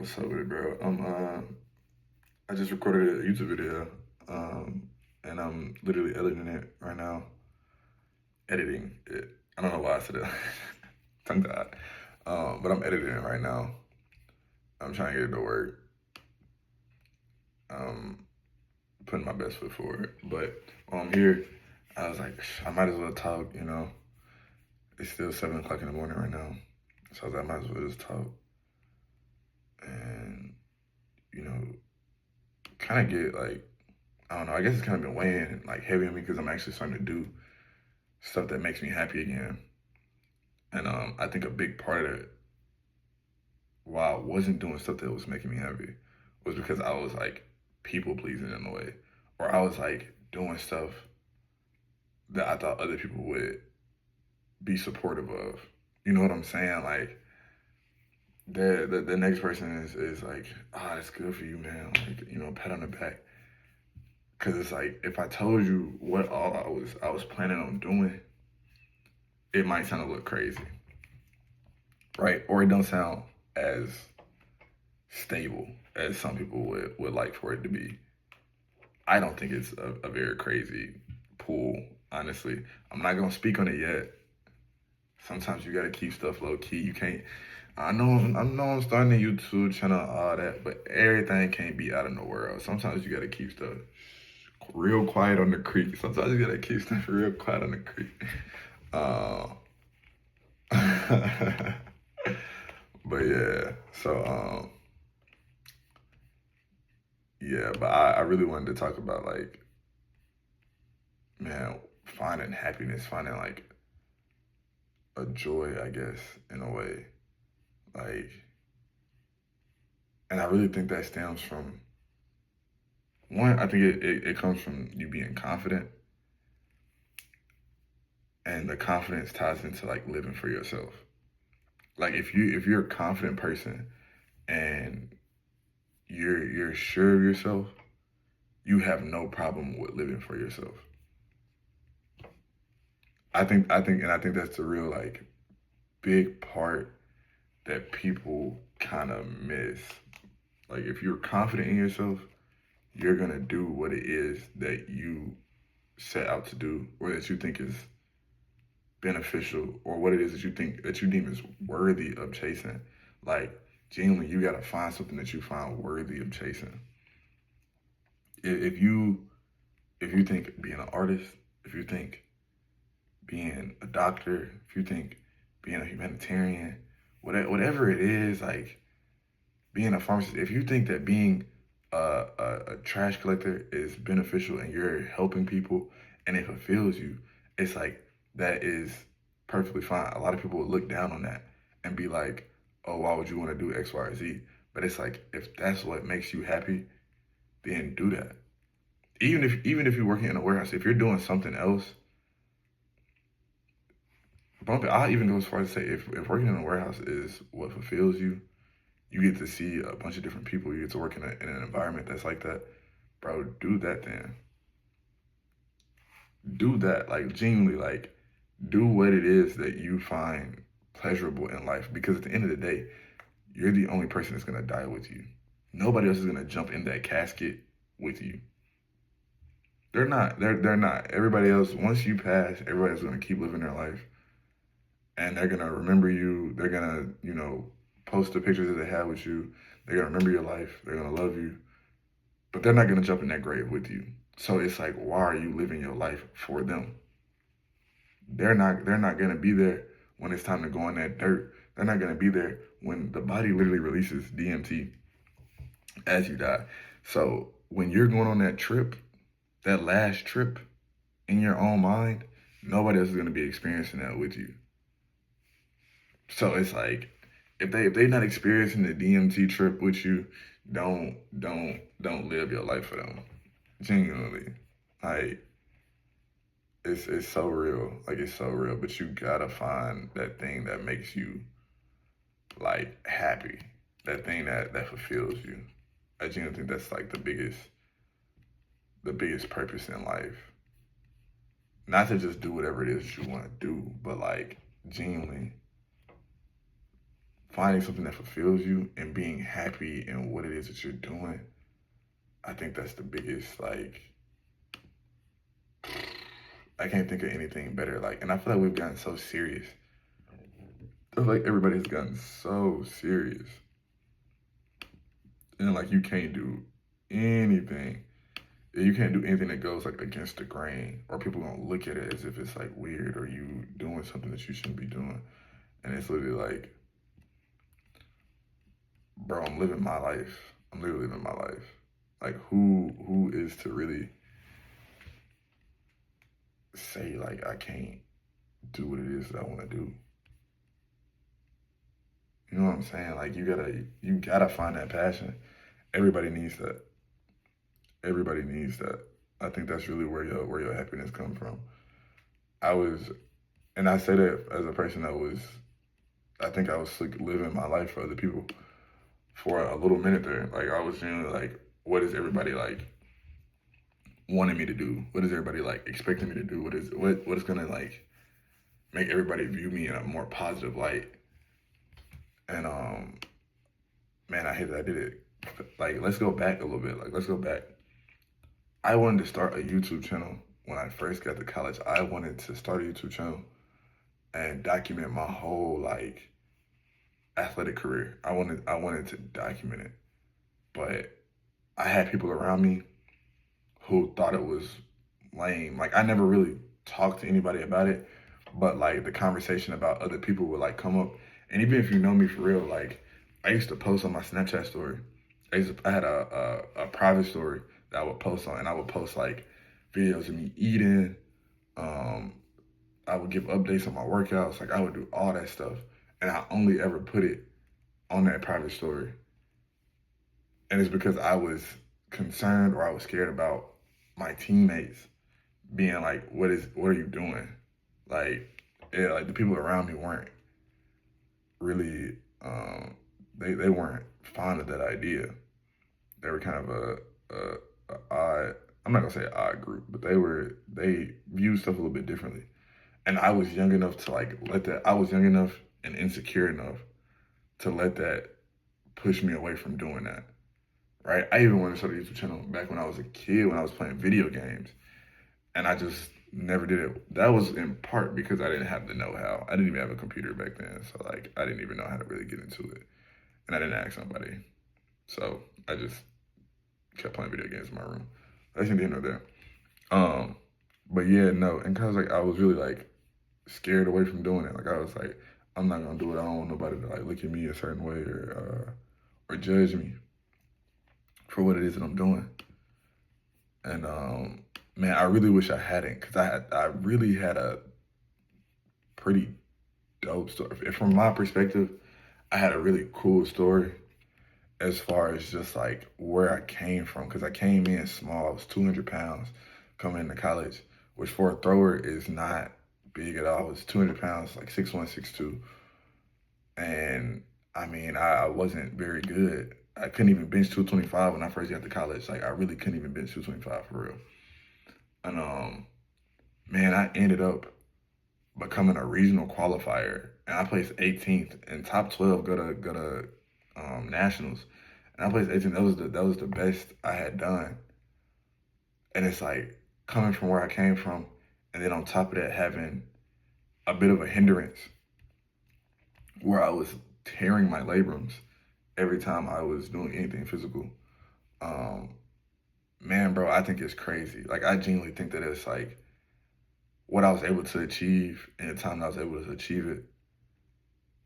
What's up with it, bro? I just recorded a YouTube video, and I'm literally editing it right now. Editing it. I don't know why I said it. Tongue tied. But I'm editing it right now. I'm trying to get it to work. Um, putting my best foot forward. But while I'm here, I was like, I might as well talk. It's still 7 o'clock in the morning right now, so I was like, I might as well just talk and you know, kind of get like I don't know. I guess it's kind of been weighing like heavy on me because I'm actually starting to do stuff that makes me happy again. And I think a big part of it, why I wasn't doing stuff that was making me happy, was because I was like people pleasing in a way, or I was like doing stuff that I thought other people would be supportive of. You know what I'm saying? Like the next person is like, ah, it's good for you, man. Like pat on the back. Cause it's like if I told you what all I was planning on doing, it might sound a little crazy, right? Or it don't sound as stable as some people would like for it to be. I don't think it's a very crazy pool, honestly. I'm not gonna speak on it yet. Sometimes you gotta keep stuff low key. You can't. I know I'm starting a YouTube channel, all that, but everything can't be out in the world. Sometimes you gotta keep stuff real quiet on the creek. Sometimes you gotta keep stuff real quiet on the creek. Uh, but yeah, so yeah, but I really wanted to talk about like, man, finding happiness, finding like a joy, I guess, in a way. Like, and I really think that stems from one, I think it comes from you being confident, and the confidence ties into like living for yourself. Like if you're a confident person and you're sure of yourself, you have no problem with living for yourself. I think that's the real like big part that people kind of miss. Like if you're confident in yourself, you're gonna do what it is that you set out to do, or that you think is beneficial, or what it is that you think that you deem is worthy of chasing. Like genuinely, you gotta find something that you find worthy of chasing. If you think being an artist, if you think being a doctor, if you think being a humanitarian, whatever it is, like being a pharmacist, if you think that being a trash collector is beneficial and you're helping people and it fulfills you, it's like that is perfectly fine. A lot of people would look down on that and be like, oh, why would you want to do X, Y, or Z? But it's like if that's what makes you happy, then do that. Even if you're working in a warehouse, if you're doing something else, bump it. I'll even go as far as to say if working in a warehouse is what fulfills you, you get to see a bunch of different people. You get to work in an environment that's like that, bro. Do that then. Do that. Like genuinely, like do what it is that you find pleasurable in life. Because at the end of the day, you're the only person that's gonna die with you. Nobody else is gonna jump in that casket with you. They're not. They're not. Everybody else, once you pass, everybody's gonna keep living their life, and they're gonna remember you. They're gonna, post the pictures that they have with you. They're gonna remember your life. They're gonna love you, but they're not gonna jump in that grave with you. So it's like, why are you living your life for them? They're not gonna be there when it's time to go in that dirt. They're not gonna be there when the body literally releases DMT as you die. So when you're going on that trip, that last trip in your own mind, nobody else is gonna be experiencing that with you. So it's like if they not experiencing the DMT trip with you, don't live your life for them. Genuinely, like it's so real. Like it's so real. But you gotta find that thing that makes you like happy. That thing that fulfills you. I genuinely think that's like the biggest purpose in life. Not to just do whatever it is you want to do, but like genuinely finding something that fulfills you and being happy in what it is that you're doing, I think that's the biggest, like, I can't think of anything better. Like, and I feel like we've gotten so serious. I feel like everybody's gotten so serious. And like, you can't do anything. You can't do anything that goes like against the grain, or people gonna look at it as if it's like weird or you doing something that you shouldn't be doing. And it's literally like, bro, I'm living my life. I'm literally living my life. Like, who is to really say like I can't do what it is that I want to do? You know what I'm saying? Like, you gotta find that passion. Everybody needs that. Everybody needs that. I think that's really where your happiness comes from. I was, and I say that as a person that was, I think I was like living my life for other people for a little minute there. Like, I was genuinely like, what is everybody like wanting me to do? What is everybody like expecting me to do? What is gonna like make everybody view me in a more positive light? And man, I hate that I did it. Like, let's go back a little bit. Like, let's go back. I wanted to start a YouTube channel when I first got to college. I wanted to start a YouTube channel and document my whole like athletic career. I wanted to document it, but I had people around me who thought it was lame. Like, I never really talked to anybody about it, but like the conversation about other people would like come up. And even if you know me for real, like, I used to post on my Snapchat story. I had a private story that I would post on, and I would post like videos of me eating. Um, I would give updates on my workouts. Like, I would do all that stuff, and I only ever put it on that private story. And it's because I was concerned or I was scared about my teammates being like, what are you doing? Like, yeah, like the people around me weren't really, they weren't fond of that idea. They were kind of a odd, I'm not gonna say odd group, but they viewed stuff a little bit differently. And I was young enough to like I was young enough and insecure enough to let that push me away from doing that. Right? I even wanted to start a YouTube channel back when I was a kid, when I was playing video games, and I just never did it. That was in part because I didn't have the know-how. I didn't even have a computer back then, so like I didn't even know how to really get into it, and I didn't ask somebody. So I just kept playing video games in my room. That's neither here nor there. Um, but yeah, no, and cause like I was really like scared away from doing it. Like, I was like, I'm not gonna do it. I don't want nobody to like look at me a certain way or judge me for what it is that I'm doing. And man, I really wish I hadn't, cause I really had a pretty dope story. From my perspective, I had a really cool story as far as just like where I came from. Cause I came in small. I was 200 pounds coming into college, which for a thrower is not big at all. I was 200 pounds, like 6'1", 6'2". And I mean, I wasn't very good. I couldn't even bench 225 when I first got to college. Like, I really couldn't even bench 225 for real. And man, I ended up becoming a regional qualifier, and I placed 18th, and top 12 go to nationals, and I placed 18th. That was the best I had done. And it's like coming from where I came from, and then on top of that, having a bit of a hindrance where I was tearing my labrums every time I was doing anything physical. Um, man, bro, I think it's crazy. Like, I genuinely think that it's like what I was able to achieve in the time that I was able to achieve it.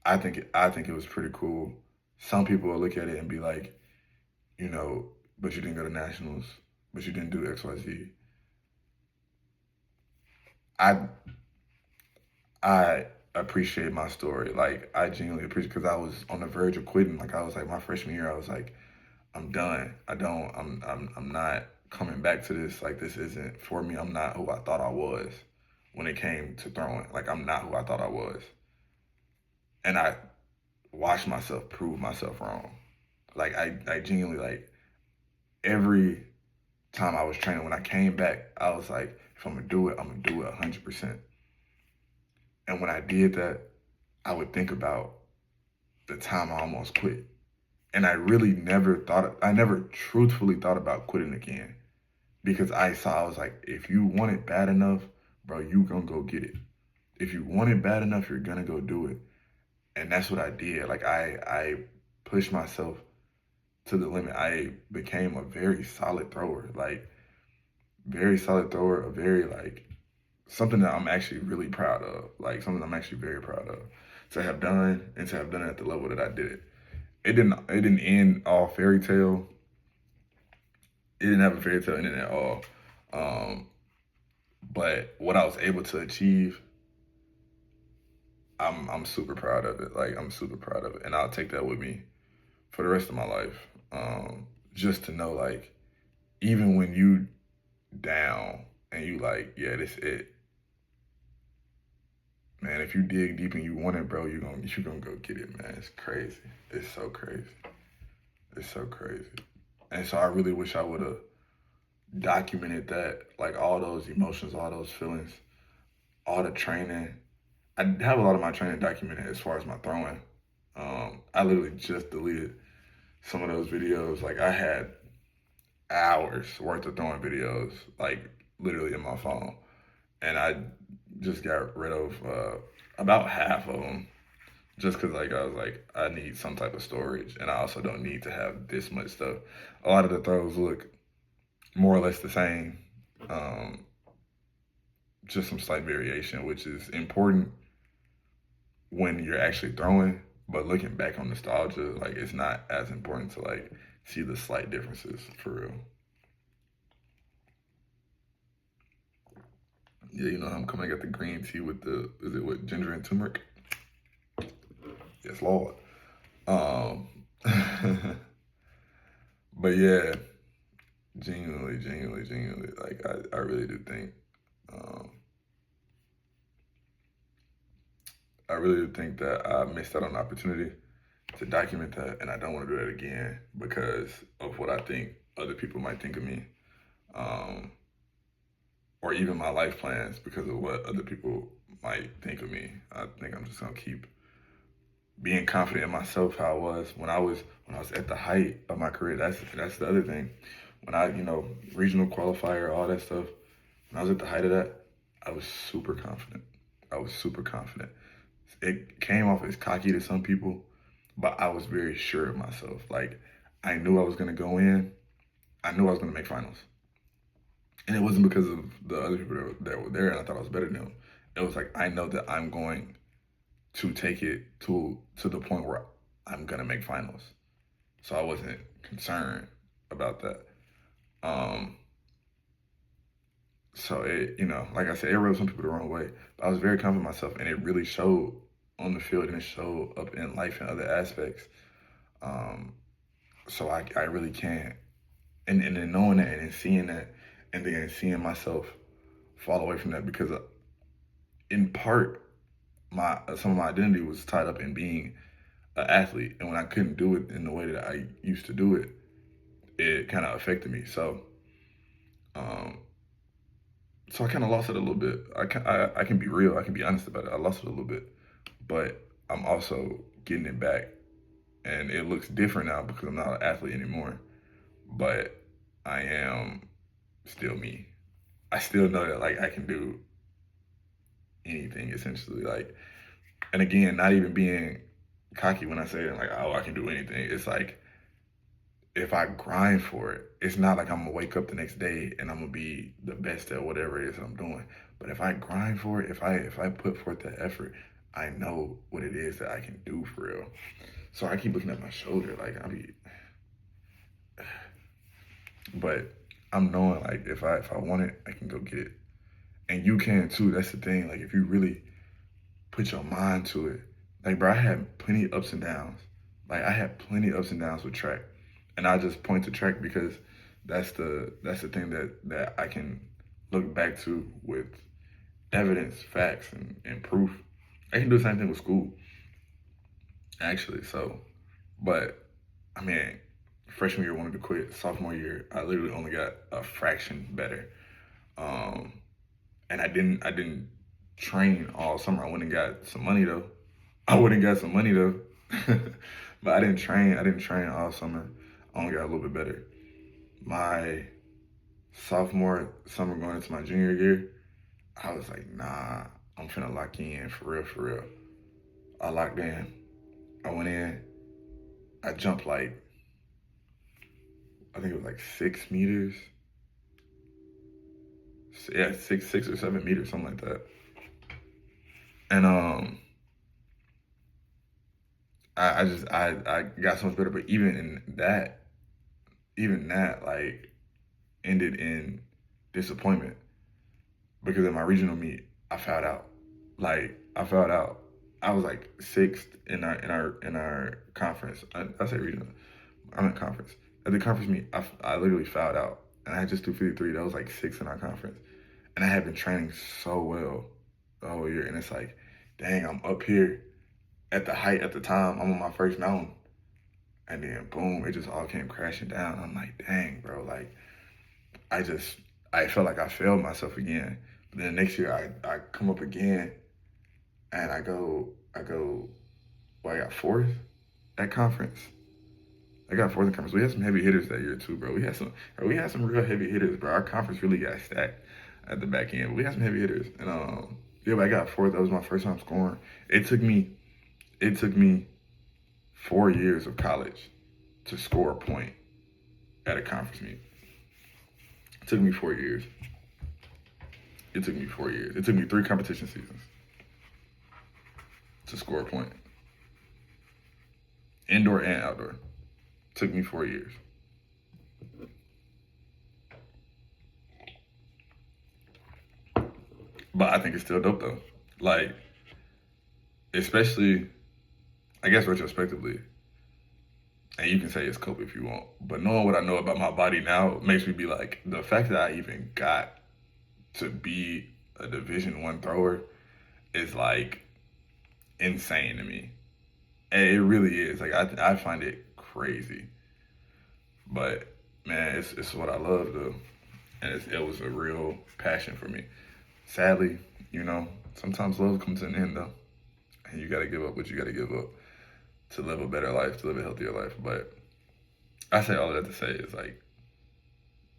I think it was pretty cool. Some people will look at it and be like, but you didn't go to nationals, but you didn't do X, Y, Z. I I appreciate my story. Like, I genuinely appreciate, because I was on the verge of quitting. Like, I was like, my freshman year, I was like, I'm done. I'm not coming back to this. Like, this isn't for me. I'm not who I thought I was when it came to throwing. Like, I'm not who I thought I was. And I watched myself prove myself wrong. Like, I genuinely, like, every time I was training, when I came back, I was like, if I'm gonna do it, I'm gonna do it 100%. And when I did that, I would think about the time I almost quit. And I never truthfully thought about quitting again because I was like, if you want it bad enough, bro, you gonna go get it. If you want it bad enough, you're gonna go do it. And that's what I did. Like I pushed myself to the limit. I became a very solid thrower, like very solid thrower, a very like something that I'm actually really proud of, like something I'm actually very proud of to have done and to have done it at the level that I did it. It didn't end all fairy tale. It didn't have a fairy tale ending at all. Um, but what I was able to achieve, I'm super proud of it. Like I'm super proud of it, and I'll take that with me for the rest of my life. Just to know, like, even when you down and you like, yeah, this it, man. If you dig deep and you want it, bro, you gonna go get it, man. It's crazy. It's so crazy. It's so crazy. And so I really wish I would have documented that, like all those emotions, all those feelings, all the training. I have a lot of my training documented as far as my throwing. I literally just deleted some of those videos. Like I had hours worth of throwing videos, like literally in my phone, and I just got rid of about half of them just because like I was like I need some type of storage, and I also don't need to have this much stuff. A lot of the throws look more or less the same, um, just some slight variation, which is important when you're actually throwing. But looking back on nostalgia, like it's not as important to like see the slight differences for real. Yeah, you know I'm coming. I got the green tea with the is it with ginger and turmeric? Yes, Lord. Um, but yeah, genuinely, like I really do think, um, I really do think that I missed out on an opportunity to document that, and I don't want to do that again because of what I think other people might think of me, um, or even my life plans because of what other people might think of me. I think I'm just gonna keep being confident in myself how I was when I was at the height of my career. That's the other thing. When I regional qualifier, all that stuff. When I was at the height of that, I was super confident. I was super confident. It came off as cocky to some people, but I was very sure of myself. Like I knew I was gonna go in. I knew I was gonna make finals, and it wasn't because of the other people that were there and I thought I was better than them. It was like I know that I'm going to take it to the point where I'm gonna make finals. So I wasn't concerned about that. Um, so it, like I said, it rubbed some people the wrong way. But I was very confident in myself, and it really showed on the field, and it showed up in life and other aspects. Um, so I really can't, and then knowing that and then seeing that, and then seeing myself fall away from that because in part my some of my identity was tied up in being an athlete, and when I couldn't do it in the way that I used to do it, it kind of affected me. Um, so I kind of lost it a little bit. I can be real. I can be honest about it. I lost it a little bit, but I'm also getting it back, and it looks different now because I'm not an athlete anymore. But I am still me. I still know that like I can do anything essentially. Like, and again, not even being cocky when I say it, like, oh, I can do anything. It's like if I grind for it, it's not like I'm gonna wake up the next day and I'm gonna be the best at whatever it is I'm doing. But if I grind for it, if I put forth that effort, I know what it is that I can do for real. So I keep looking at my shoulder, like but I'm knowing like if I want it, I can go get it, and you can too. That's the thing. Like if you really put your mind to it, like bro, I had plenty of ups and downs. Like I had plenty of ups and downs with track, and I just point to track because that's the thing that I can look back to with evidence, facts, and proof. I can do the same thing with school, actually. So, but I mean, freshman year wanted to quit. Sophomore year, I literally only got a fraction better. Um, and I didn't train all summer. I went and got some money though. I went and got some money though. But I didn't train. I didn't train all summer. I only got a little bit better. My sophomore summer going into my junior year, I was like, nah, I'm finna lock in for real, for real. I locked in. I went in. I jumped like, I think it was like 6 meters. Yeah, 6 or 7 meters, something like that. And I got so much better. But even that like ended in disappointment because in my regional meet I fouled out. Like I fouled out. I was like sixth in our conference. I say regional. I'm in conference. At the conference meet, I literally fouled out, and I just threw 53. That was like sixth in our conference, and I had been training so well the whole year. And it's like, dang, I'm up here at the height at the time. I'm on my first mountain, and then boom, it just all came crashing down. I'm like, dang, bro, like I just I felt like I failed myself again. But then next year I come up again and I go well, I got fourth at conference. I got fourth in conference. We had some heavy hitters that year too, bro. We had some real heavy hitters, bro. Our conference really got stacked at the back end. But we had some heavy hitters. And yeah, but I got fourth. That was my first time scoring. It took me 4 years of college to score a point at a conference meet. It took me 4 years. It took me 4 years. It took me 3 competition seasons to score a point, indoor and outdoor. It took me 4 years. But I think it's still dope though. Like, especially, I guess retrospectively, and you can say it's cope if you want, but knowing what I know about my body now makes me be like, the fact that I even got to be a Division I thrower is like insane to me. And it really is. Like I find it crazy. But man, it's what I love though, and it was a real passion for me. Sadly, sometimes love comes to an end though, and you gotta give up what you gotta give up to live a better life, to live a healthier life. But I say all of that to say is like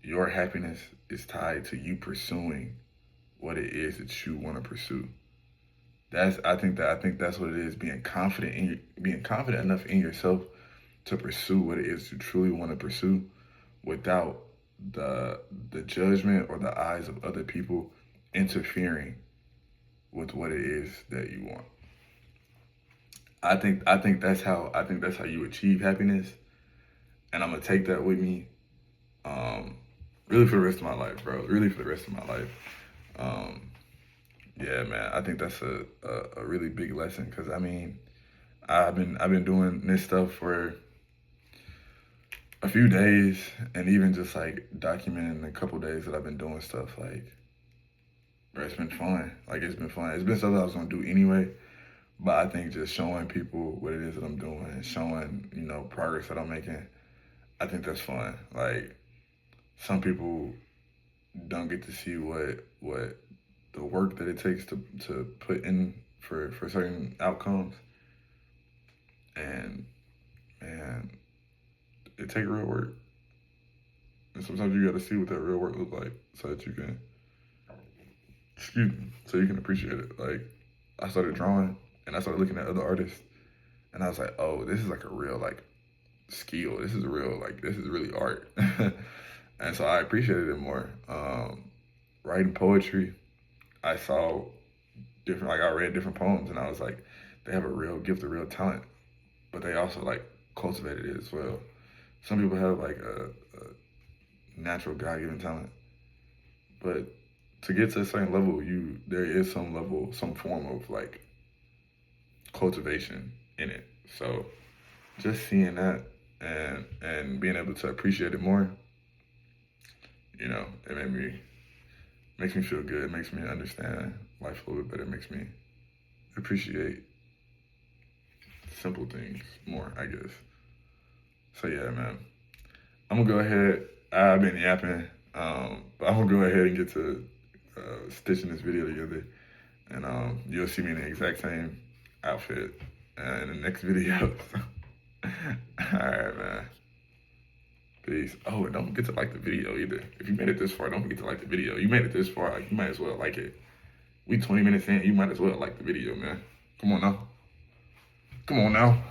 your happiness is tied to you pursuing what it is that you want to pursue. I think that's what it is. Being confident enough in yourself to pursue what it is you truly want to pursue without the judgment or the eyes of other people interfering with what it is that you want. I think that's how you achieve happiness, and I'm gonna take that with me, um, really for the rest of my life, bro. Really for the rest of my life. Um, yeah, man. I think that's a really big lesson because I mean I've been doing this stuff for a few days, and even just like documenting a couple days that I've been doing stuff like, bro, it's been fun. Like it's been fun. It's been stuff that I was gonna do anyway, but I think just showing people what it is that I'm doing and showing progress that I'm making, I think that's fun. Like some people don't get to see what the work that it takes to put in for certain outcomes, and man, it take real work. And sometimes you got to see what that real work looks like so that you can, excuse me, so you can appreciate it. Like I started drawing and I started looking at other artists, and I was like, oh, this is like a real like skill. This is real, like this is really art. And so I appreciated it more. Writing poetry, I saw different, like I read different poems, and I was like, they have a real gift, a real talent, but they also like cultivated it as well. Some people have like a natural God given talent, but to get to a certain level, there is some level, some form of like cultivation in it. So just seeing that and being able to appreciate it more, it makes me feel good. It makes me understand life a little bit better. It makes me appreciate simple things more, I guess. So yeah, man. I'm gonna go ahead. I've been yapping, but I'm gonna go ahead and get to stitching this video together, and you'll see me in the exact same outfit in the next video. Alright, man. Peace. Oh, and don't forget to like the video either. If you made it this far, don't forget to like the video. You made it this far, you might as well like it. We 20 minutes in, you might as well like the video, man. Come on now. Come on now.